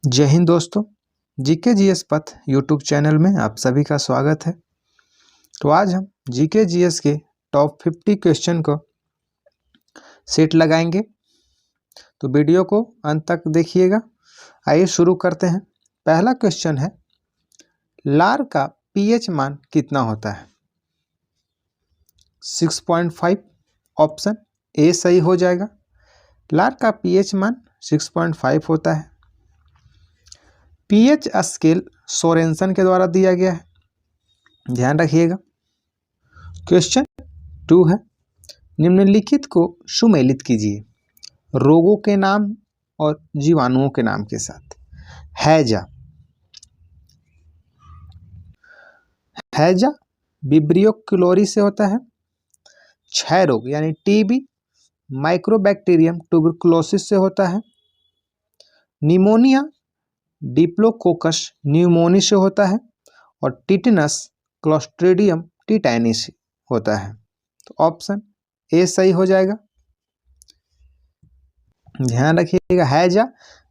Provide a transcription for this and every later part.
जय हिंद दोस्तों। GK GS पथ यूट्यूब चैनल में आप सभी का स्वागत है। तो आज हम जीके जीएस के टॉप 50 क्वेश्चन को सेट लगाएंगे, तो वीडियो को अंत तक देखिएगा। आइए शुरू करते हैं। पहला क्वेश्चन है, लार का पीएच मान कितना होता है? 6.5। ऑप्शन ए सही हो जाएगा। लार का पीएच मान 6.5 होता है। पीएच स्केल सोरेनसन के द्वारा दिया गया है, ध्यान रखिएगा। क्वेश्चन 2 है, निम्नलिखित को सुमेलित कीजिए रोगों के नाम और जीवाणुओं के नाम के साथ। हैजा विब्रियो क्लोरी से होता है। क्षय रोग यानी टीबी माइक्रोबैक्टीरियम ट्यूबरकुलोसिस से होता है। निमोनिया डिप्लोकोकस न्यूमोनी से होता है। और टिटनस क्लोस्ट्रीडियम टिटैनी से होता है। तो ऑप्शन ए सही हो जाएगा। ध्यान रखिएगा, हैजा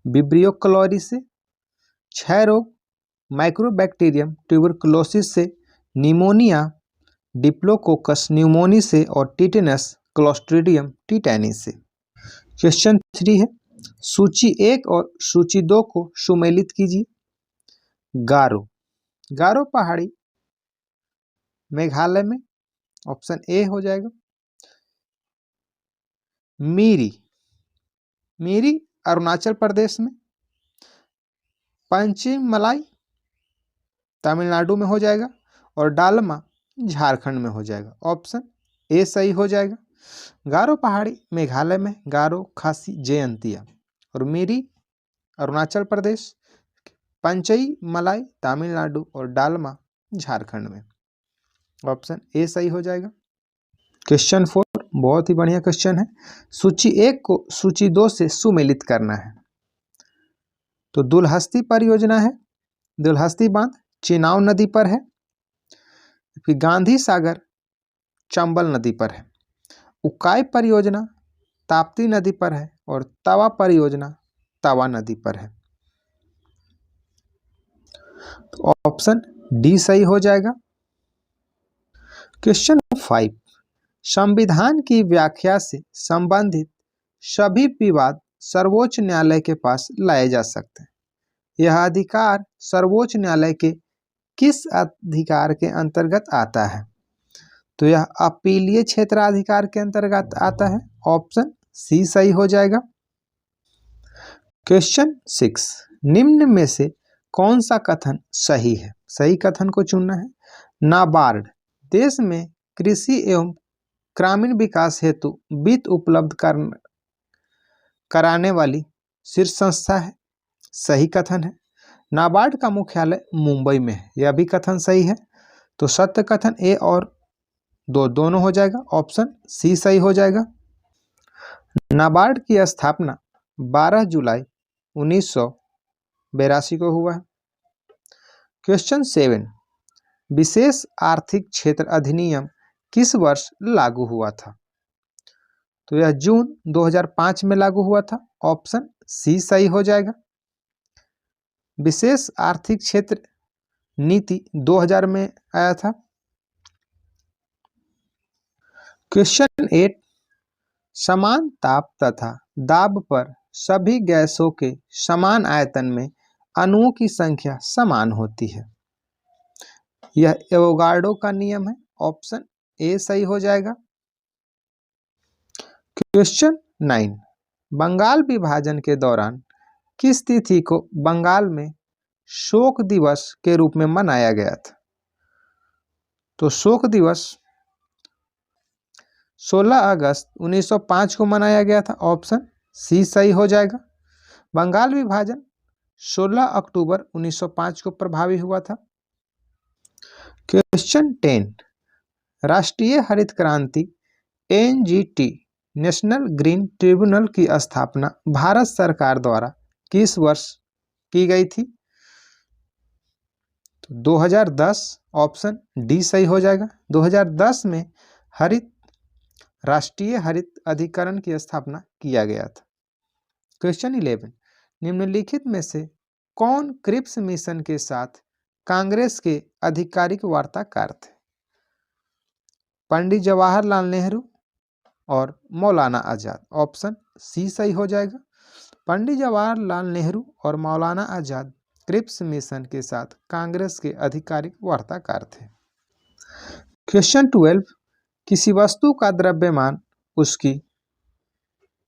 विब्रियो क्लोरी से, क्षय रोग माइक्रोबैक्टीरियम ट्यूबरकुलोसिस से, निमोनिया डिप्लोकोकस न्यूमोनी से और टिटनस क्लोस्ट्रीडियम टिटैनी से। क्वेश्चन 3 है, सूची 1 और सूची 2 को सुमेलित कीजिए। गारो पहाड़ी मेघालय में, ऑप्शन ए हो जाएगा। मीरी अरुणाचल प्रदेश में। पंचिम मलाई तमिलनाडु में हो जाएगा। और डालमा झारखंड में हो जाएगा। ऑप्शन ए सही हो जाएगा। गारो पहाड़ी मेघालय में, गारो खासी जयंतिया। और मीरी अरुणाचल प्रदेश, पंचई मलाई तमिलनाडु और डालमा झारखंड में। ऑप्शन ए सही हो जाएगा। क्वेश्चन 4 बहुत ही बढ़िया क्वेश्चन है। सूची 1 को सूची 2 से सुमेलित करना है। तो दुलहस्ती परियोजना है, दुलहस्ती बांध चिनाव नदी पर है। फिर गांधी सागर चंबल नदी पर है। उकाई परियोजना ताप्ती नदी पर है। और तवा परियोजना तवा नदी पर है। तो ऑप्शन डी सही हो जाएगा। क्वेश्चन 5, संविधान की व्याख्या से संबंधित सभी विवाद सर्वोच्च न्यायालय के पास लाए जा सकते हैं। यह अधिकार सर्वोच्च न्यायालय के किस अधिकार के अंतर्गत आता है? तो यह अपीलीय क्षेत्राधिकार के अंतर्गत आता है। ऑप्शन सी सही हो जाएगा। क्वेश्चन 6, निम्न में से कौन सा कथन सही है? सही कथन को चुनना है। नाबार्ड देश में कृषि एवं ग्रामीण विकास हेतु वित्त उपलब्ध कराने वाली शीर्ष संस्था है। सही कथन है। नाबार्ड का मुख्यालय मुंबई में है, यह भी कथन सही है। तो सत्य कथन ए और दो दोनों हो जाएगा। ऑप्शन सी सही हो जाएगा। नाबार्ड की स्थापना 12 जुलाई 1982 को हुआ है। क्वेश्चन 7, विशेष आर्थिक क्षेत्र अधिनियम किस वर्ष लागू हुआ था? तो यह जून 2005 में लागू हुआ था। ऑप्शन सी सही हो जाएगा। विशेष आर्थिक क्षेत्र नीति 2000 में आया था। क्वेश्चन 8, समान ताप तथा दाब पर सभी गैसों के समान आयतन में अणुओं की संख्या समान होती है। यह एवोगाड्रो का नियम है। ऑप्शन ए सही हो जाएगा। क्वेश्चन 9, बंगाल विभाजन के दौरान किस तिथि को बंगाल में शोक दिवस के रूप में मनाया गया था? तो शोक दिवस 16 अगस्त 1905 को मनाया गया था। ऑप्शन सी सही हो जाएगा। बंगाल विभाजन 16 अक्टूबर 1905 को प्रभावी हुआ था। क्वेश्चन 10, राष्ट्रीय हरित क्रांति एनजीटी नेशनल ग्रीन ट्रिब्यूनल की स्थापना भारत सरकार द्वारा किस वर्ष की गई थी? तो 2010। ऑप्शन डी सही हो जाएगा। 2010 में राष्ट्रीय हरित अधिकरण की स्थापना किया गया था। क्वेश्चन 11, निम्नलिखित में से कौन क्रिप्स मिशन के साथ कांग्रेस के आधिकारिक वार्ताकार थे? पंडित जवाहरलाल नेहरू और मौलाना आजाद। ऑप्शन सी सही हो जाएगा। पंडित जवाहरलाल नेहरू और मौलाना आजाद क्रिप्स मिशन के साथ कांग्रेस के आधिकारिक वार्ताकार थे। क्वेश्चन 12, किसी वस्तु का द्रव्यमान उसकी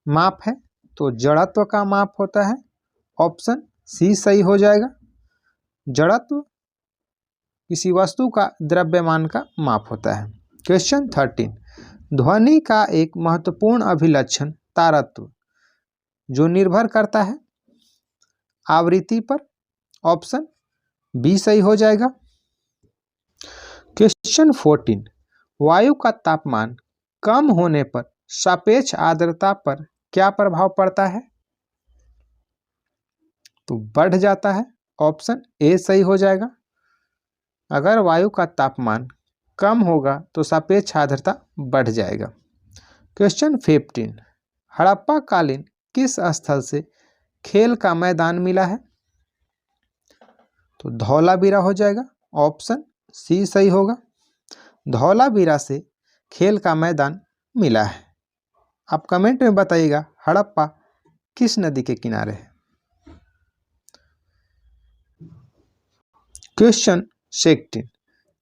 माप है तो जड़त्व का माप होता है। ऑप्शन सी सही हो जाएगा। जड़त्व किसी वस्तु का द्रव्यमान का माप होता है। क्वेश्चन 13, ध्वनि का एक महत्वपूर्ण अभिलक्षण तारत्व जो निर्भर करता है आवृत्ति पर। ऑप्शन बी सही हो जाएगा। क्वेश्चन 14, वायु का तापमान कम होने पर सापेक्ष आर्द्रता पर क्या प्रभाव पड़ता है? तो बढ़ जाता है। ऑप्शन ए सही हो जाएगा। अगर वायु का तापमान कम होगा तो सापेक्ष आर्द्रता बढ़ जाएगा। क्वेश्चन 15, हड़प्पा कालीन किस स्थल से खेल का मैदान मिला है? तो धौलावीरा हो जाएगा। ऑप्शन सी सही होगा। धौलावीरा से खेल का मैदान मिला है। आप कमेंट में बताइएगा हड़प्पा किस नदी के किनारे है। क्वेश्चन 16,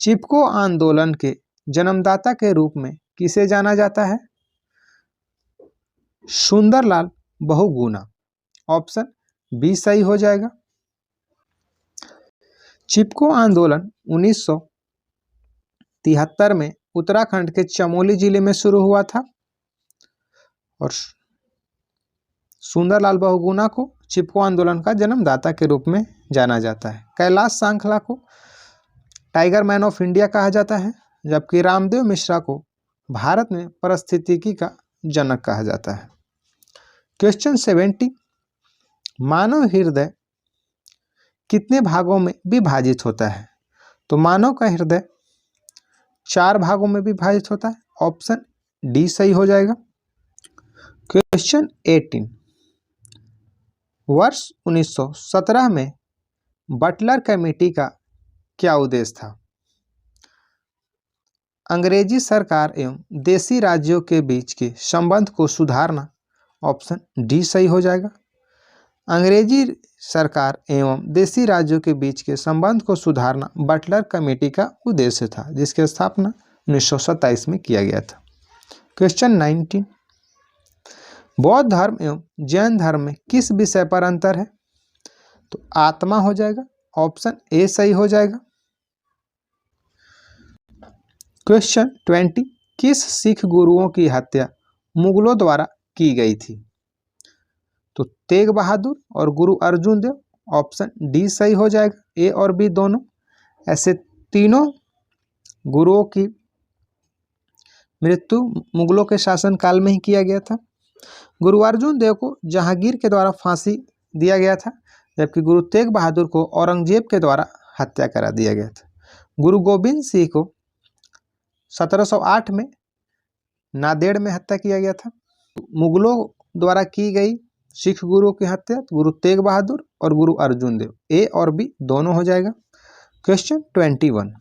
चिपको आंदोलन के जन्मदाता के रूप में किसे जाना जाता है? सुंदरलाल बहुगुणा। ऑप्शन बी सही हो जाएगा। चिपको आंदोलन 1973 में उत्तराखंड के चमोली जिले में शुरू हुआ था और सुंदरलाल बहुगुणा को चिपको आंदोलन का जन्मदाता के रूप में जाना जाता है। कैलाश सांखला को टाइगर मैन ऑफ इंडिया कहा जाता है, जबकि रामदेव मिश्रा को भारत में पारिस्थितिकी का जनक कहा जाता है। क्वेश्चन 70, मानव हृदय कितने भागों में विभाजित होता है? तो मानव का हृदय 4 भागों में विभाजित होता है। ऑप्शन डी सही हो जाएगा। क्वेश्चन 18, वर्ष 1917 में बटलर कमेटी का क्या उद्देश्य था? अंग्रेजी सरकार एवं देशी राज्यों के बीच के संबंध को सुधारना। ऑप्शन डी सही हो जाएगा। अंग्रेजी सरकार एवं देशी राज्यों के बीच के संबंध को सुधारना बटलर कमेटी का उद्देश्य था, जिसकी स्थापना 1927 में किया गया था। क्वेश्चन 19, बौद्ध धर्म एवं जैन धर्म में किस विषय पर अंतर है? तो आत्मा हो जाएगा। ऑप्शन ए सही हो जाएगा। क्वेश्चन 20, किस सिख गुरुओं की हत्या मुगलों द्वारा की गई थी? तो तेग बहादुर और गुरु अर्जुन देव। ऑप्शन डी सही हो जाएगा। ए और बी दोनों। ऐसे तीनों गुरुओं की मृत्यु मुगलों के शासनकाल में ही किया गया था। गुरु अर्जुन देव को जहांगीर के द्वारा फांसी दिया गया था, जबकि गुरु तेग बहादुर को औरंगजेब के द्वारा हत्या करा दिया गया था। गुरु गोविंद सिंह को 1708 में नांदेड़ में हत्या किया गया था। मुगलों द्वारा की गई सिख गुरुओं की हत्या गुरु तेग बहादुर और गुरु अर्जुन देव। ए और बी दोनों हो जाएगा। क्वेश्चन 21,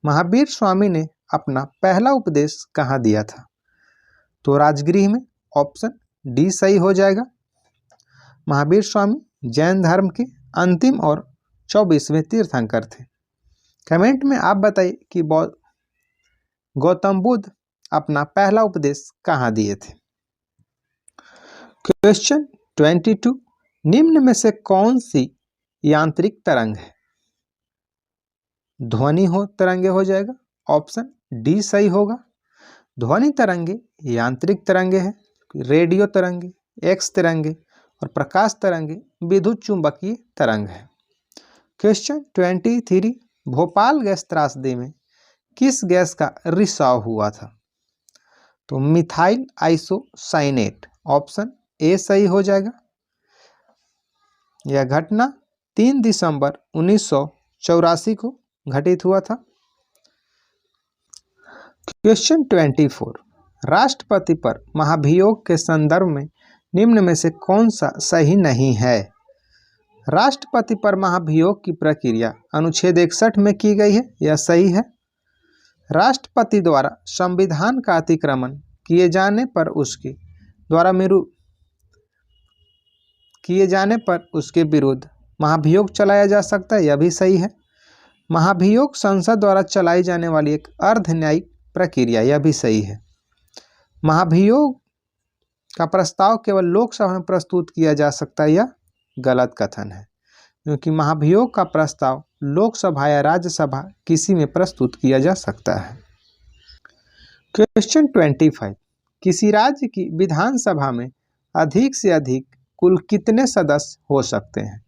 महावीर स्वामी ने अपना पहला उपदेश कहाँ दिया था? तो राजगृह में। ऑप्शन डी सही हो जाएगा। महावीर स्वामी जैन धर्म के अंतिम और 24वें तीर्थंकर थे। कमेंट में आप बताइए कि गौतम बुद्ध अपना पहला उपदेश कहाँ दिए थे? क्वेश्चन 22, निम्न में से कौन सी यांत्रिक तरंग है? ध्वनि तरंगे हो जाएगा। ऑप्शन डी सही होगा। ध्वनि तरंगे यांत्रिक तरंगे हैं। रेडियो तरंगे, एक्स तरंगे और प्रकाश तरंगे विद्युत चुंबकीय तरंग है। क्वेश्चन 23, भोपाल गैस त्रासदी में किस गैस का रिसाव हुआ था? तो मिथाइल आइसोसाइनेट। ऑप्शन ए सही हो जाएगा। यह घटना 3 दिसंबर 1984 को घटित हुआ था। क्वेश्चन 24, राष्ट्रपति पर महाभियोग के संदर्भ में निम्न में से कौन सा सही नहीं है? राष्ट्रपति पर महाभियोग की प्रक्रिया अनुच्छेद 61 में की गई है, यह सही है। राष्ट्रपति द्वारा संविधान का अतिक्रमण किए जाने पर उसके विरुद्ध महाभियोग चलाया जा सकता है, यह भी सही है। महाभियोग संसद द्वारा चलाई जाने वाली एक अर्ध न्यायिक प्रक्रिया, यह भी सही है। महाभियोग का प्रस्ताव केवल लोकसभा में प्रस्तुत किया जा सकता है, यह गलत कथन है, क्योंकि महाभियोग का प्रस्ताव लोकसभा या राज्यसभा किसी में प्रस्तुत किया जा सकता है। क्वेश्चन 25, किसी राज्य की विधानसभा में अधिक से अधिक कुल कितने सदस्य हो सकते हैं?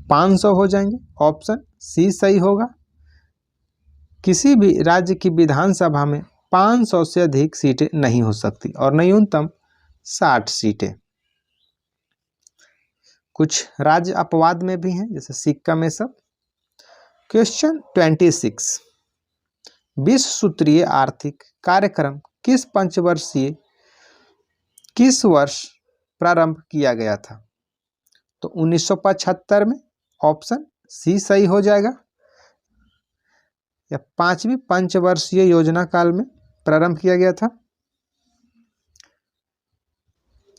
500 हो जाएंगे, ऑप्शन सी सही होगा। किसी भी राज्य की विधानसभा में 500 से अधिक सीटें नहीं हो सकती और न्यूनतम 60 सीटें। कुछ राज्य अपवाद में भी हैं, जैसे सिक्किम में सब। क्वेश्चन 26, विश्व सूत्रीय आर्थिक कार्यक्रम किस वर्ष प्रारंभ किया गया था? तो 1975 में, ऑप्शन सी सही हो जाएगा। यह 5वीं पंचवर्षीय योजना काल में प्रारंभ किया गया था।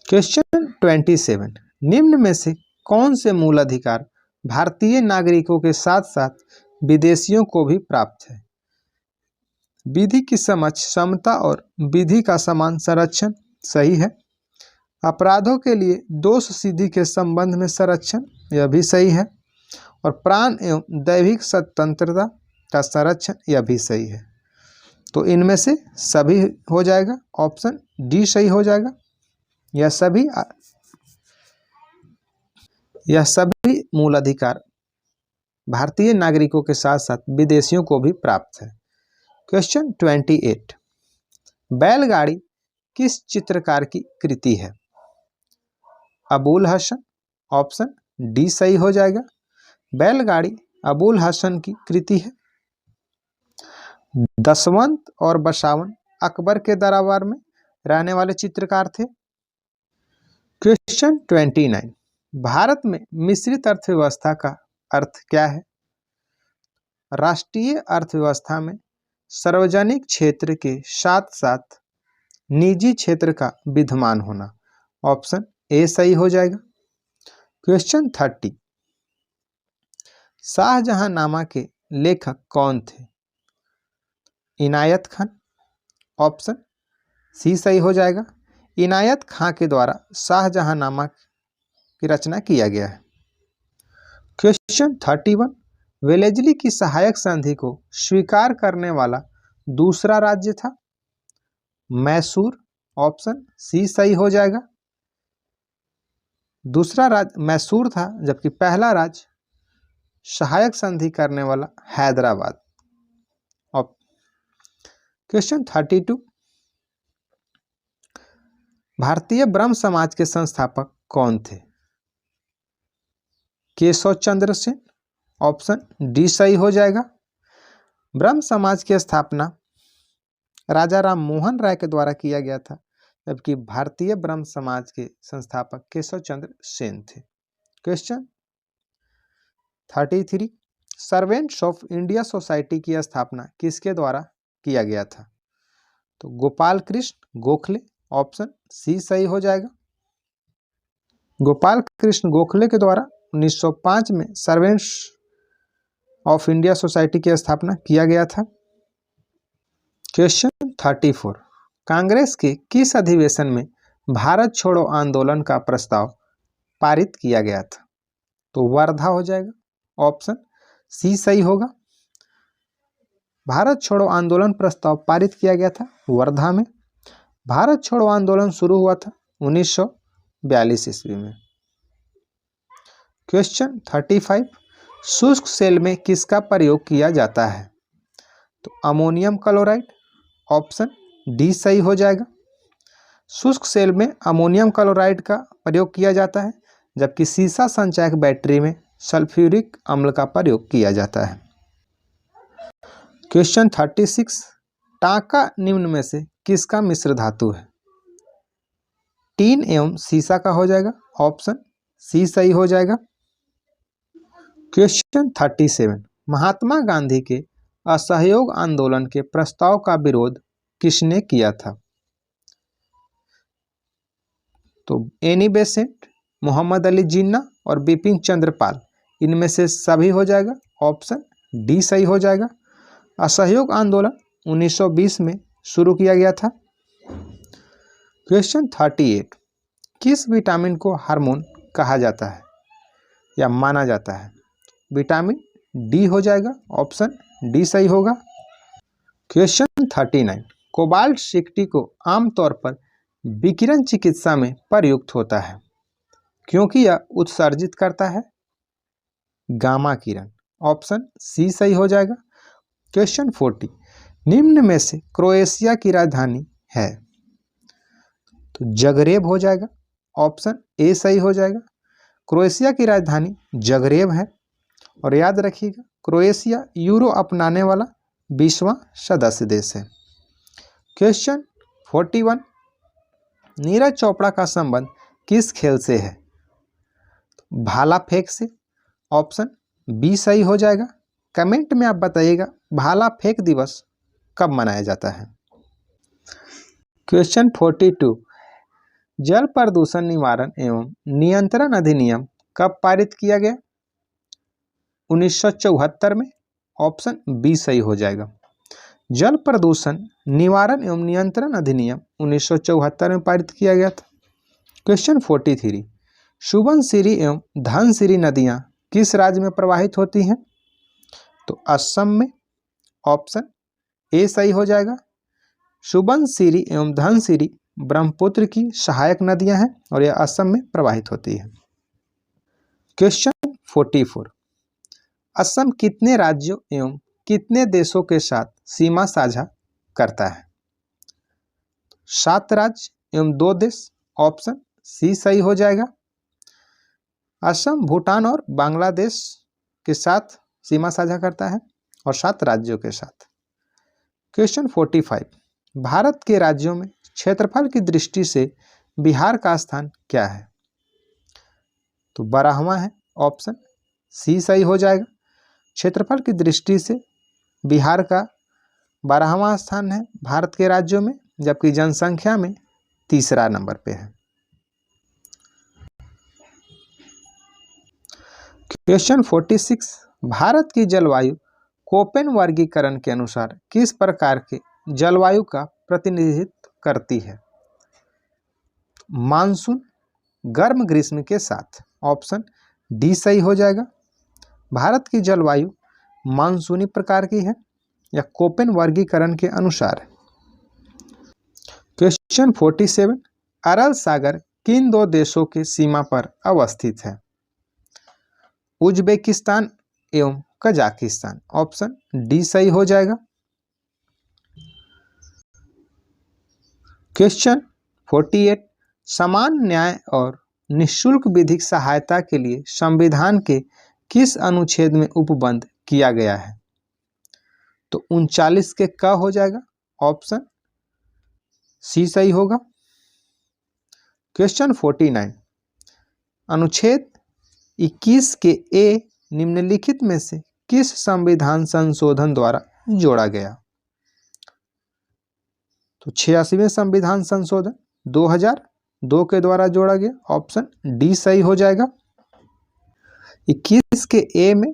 क्वेश्चन 27, निम्न में से कौन से मूल अधिकार भारतीय नागरिकों के साथ साथ विदेशियों को भी प्राप्त है? विधि की समझ, समता और विधि का समान संरक्षण, सही है। अपराधों के लिए दोष सिद्धि के संबंध में संरक्षण, यह भी सही है। और प्राण एवं दैविक स्वतंत्रता का संरक्षण, यह भी सही है। तो इनमें से सभी हो जाएगा, ऑप्शन डी सही हो जाएगा। यह सभी मूल अधिकार भारतीय नागरिकों के साथ साथ विदेशियों को भी प्राप्त है। क्वेश्चन 28, बैलगाड़ी किस चित्रकार की कृति है? अबुल हसन, ऑप्शन डी सही हो जाएगा। बैलगाड़ी अबुल हसन की कृति है। दशवंत और बसावन अकबर के दरबार में रहने वाले चित्रकार थे। क्वेश्चन 29, भारत में मिश्रित अर्थव्यवस्था का अर्थ क्या है? राष्ट्रीय अर्थव्यवस्था में सार्वजनिक क्षेत्र के साथ साथ निजी क्षेत्र का विद्यमान होना, ऑप्शन ए सही हो जाएगा। क्वेश्चन 30, शाहजहांनामा के लेखक कौन थे? इनायत खान, ऑप्शन सी सही हो जाएगा। इनायत खां के द्वारा शाहजहांनामा की रचना किया गया है। क्वेश्चन 31, वेलेजली की सहायक संधि को स्वीकार करने वाला दूसरा राज्य था? मैसूर, ऑप्शन सी सही हो जाएगा। दूसरा राज्य मैसूर था, जबकि पहला राज्य सहायक संधि करने वाला हैदराबाद। क्वेश्चन 32, भारतीय ब्रह्म समाज के संस्थापक कौन थे? केशव चंद्र सेन, ऑप्शन डी सही हो जाएगा। ब्रह्म समाज की स्थापना राजा राम मोहन राय के द्वारा किया गया था, जबकि भारतीय ब्रह्म समाज के संस्थापक केशव चंद्र सेन थे। Question 33, servants of India society की स्थापना किसके द्वारा किया गया था? तो गोपाल कृष्ण गोखले, ऑप्शन सी सही हो जाएगा। गोपाल कृष्ण गोखले के द्वारा 1905 में सर्वेंट्स ऑफ इंडिया सोसाइटी की स्थापना किया गया था। क्वेश्चन 34, कांग्रेस के किस अधिवेशन में भारत छोड़ो आंदोलन का प्रस्ताव पारित किया गया था? तो वर्धा हो जाएगा, ऑप्शन सी सही होगा। भारत छोड़ो आंदोलन प्रस्ताव पारित किया गया था वर्धा में। भारत छोड़ो आंदोलन शुरू हुआ था 1942 ईस्वी में। क्वेश्चन 35, शुष्क सेल में किसका प्रयोग किया जाता है? तो अमोनियम क्लोराइड, ऑप्शन डी सही हो जाएगा। शुष्क सेल में अमोनियम क्लोराइड का प्रयोग किया जाता है, जबकि सीसा संचायक बैटरी में सल्फ्यूरिक अम्ल का प्रयोग किया जाता है। क्वेश्चन 36, टांका निम्न में से किसका मिश्र धातु है? टीन एवं सीसा का हो जाएगा, ऑप्शन सी सही हो जाएगा। क्वेश्चन 37, महात्मा गांधी के असहयोग आंदोलन के प्रस्ताव का विरोध किसने किया था? तो एनी बेसेंट, मोहम्मद अली जिन्ना और बिपिन चंद्र पाल, इनमें से सभी हो जाएगा। ऑप्शन डी सही हो जाएगा। असहयोग आंदोलन 1920 में शुरू किया गया था। क्वेश्चन 38, किस विटामिन को हार्मोन कहा जाता है या माना जाता है? विटामिन डी हो जाएगा। ऑप्शन डी सही होगा। क्वेश्चन 39, कोबाल्ट 60 को आमतौर पर विकिरण चिकित्सा में प्रयुक्त होता है क्योंकि यह उत्सर्जित करता है गामा किरण। ऑप्शन सी सही हो जाएगा। क्वेश्चन 40, निम्न में से क्रोएशिया की राजधानी है? तो जगरेब हो जाएगा। ऑप्शन ए सही हो जाएगा। क्रोएशिया की राजधानी जगरेब है। और याद रखिएगा, क्रोएशिया यूरो अपनाने वाला 20वां सदस्य देश है। क्वेश्चन 41, नीरज चोपड़ा का संबंध किस खेल से है? भाला फेंक से। ऑप्शन बी सही हो जाएगा। कमेंट में आप बताइएगा भाला फेंक दिवस कब मनाया जाता है। क्वेश्चन 42, जल प्रदूषण निवारण एवं नियंत्रण अधिनियम कब पारित किया गया? 1974 में। ऑप्शन बी सही हो जाएगा। जल प्रदूषण निवारण एवं नियंत्रण अधिनियम 1974 में पारित किया गया था। क्वेश्चन 43, सुबनसिरी एवं धनसिरी नदियां किस राज्य में प्रवाहित होती हैं? तो असम में। ऑप्शन ए सही हो जाएगा। सुबनसिरी एवं धनसिरी ब्रह्मपुत्र की सहायक नदियां हैं और यह असम में प्रवाहित होती है। क्वेश्चन 44, असम कितने राज्यों एवं कितने देशों के साथ सीमा साझा करता है? 7 राज्य एवं 2 देश। ऑप्शन सी सही हो जाएगा। असम भूटान और बांग्लादेश के साथ सीमा साझा करता है और 7 राज्यों के साथ। क्वेश्चन 45, भारत के राज्यों में क्षेत्रफल की दृष्टि से बिहार का स्थान क्या है? तो 12वां है। ऑप्शन सी सही हो जाएगा। क्षेत्रफल की दृष्टि से बिहार का 12वां स्थान है भारत के राज्यों में, जबकि जनसंख्या में 3रा नंबर पे है। क्वेश्चन 46, भारत की जलवायु कोपेन वर्गीकरण के अनुसार किस प्रकार के जलवायु का प्रतिनिधित्व करती है? मानसून, गर्म ग्रीष्म के साथ। ऑप्शन डी सही हो जाएगा। भारत की जलवायु मानसूनी प्रकार की है या कोपेन वर्गीकरण के अनुसार। क्वेश्चन 47, अरल सागर किन 2 देशों के सीमा पर अवस्थित है? उज्बेकिस्तान एवं कजाकिस्तान। ऑप्शन डी सही हो जाएगा। क्वेश्चन 48, समान न्याय और निःशुल्क विधिक सहायता के लिए संविधान के किस अनुच्छेद में उपबंध किया गया है? तो 39 के क हो जाएगा। ऑप्शन सी सही होगा। क्वेश्चन 49, अनुच्छेद 21 के ए निम्नलिखित में से किस संविधान संशोधन द्वारा जोड़ा गया? तो 86वें संविधान संशोधन 2002 के द्वारा जोड़ा गया। ऑप्शन डी सही हो जाएगा। 21 के ए में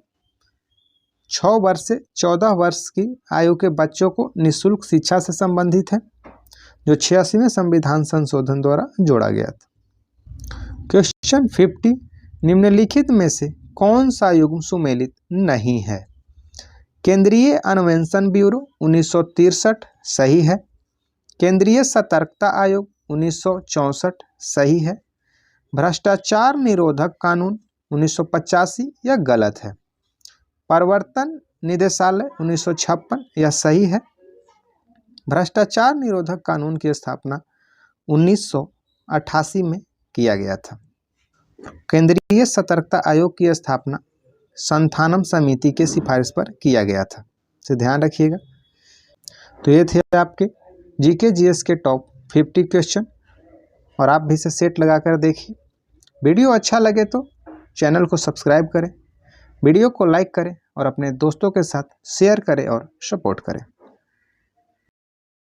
6 वर्ष से 14 वर्ष की आयु के बच्चों को निःशुल्क शिक्षा से संबंधित है, जो 86वें संविधान संशोधन द्वारा जोड़ा गया था। क्वेश्चन 50, निम्नलिखित में से कौन सा युग्म सुमेलित नहीं है? केंद्रीय अन्वेषण ब्यूरो 1963 सही है। केंद्रीय सतर्कता आयोग 1964 सही है। भ्रष्टाचार निरोधक कानून 1985 यह गलत है। प्रवर्तन निदेशालय 1956 यह सही है। भ्रष्टाचार निरोधक कानून की स्थापना 1988 में किया गया था। केंद्रीय सतर्कता आयोग की स्थापना संथानम समिति के सिफारिश पर किया गया था, इसे ध्यान रखिएगा। तो ये थे आपके जीके जीएस के टॉप 50 क्वेश्चन और आप भी इसे सेट लगाकर देखिए। वीडियो अच्छा लगे तो चैनल को सब्सक्राइब करें, वीडियो को लाइक करें और अपने दोस्तों के साथ शेयर करें और सपोर्ट करें।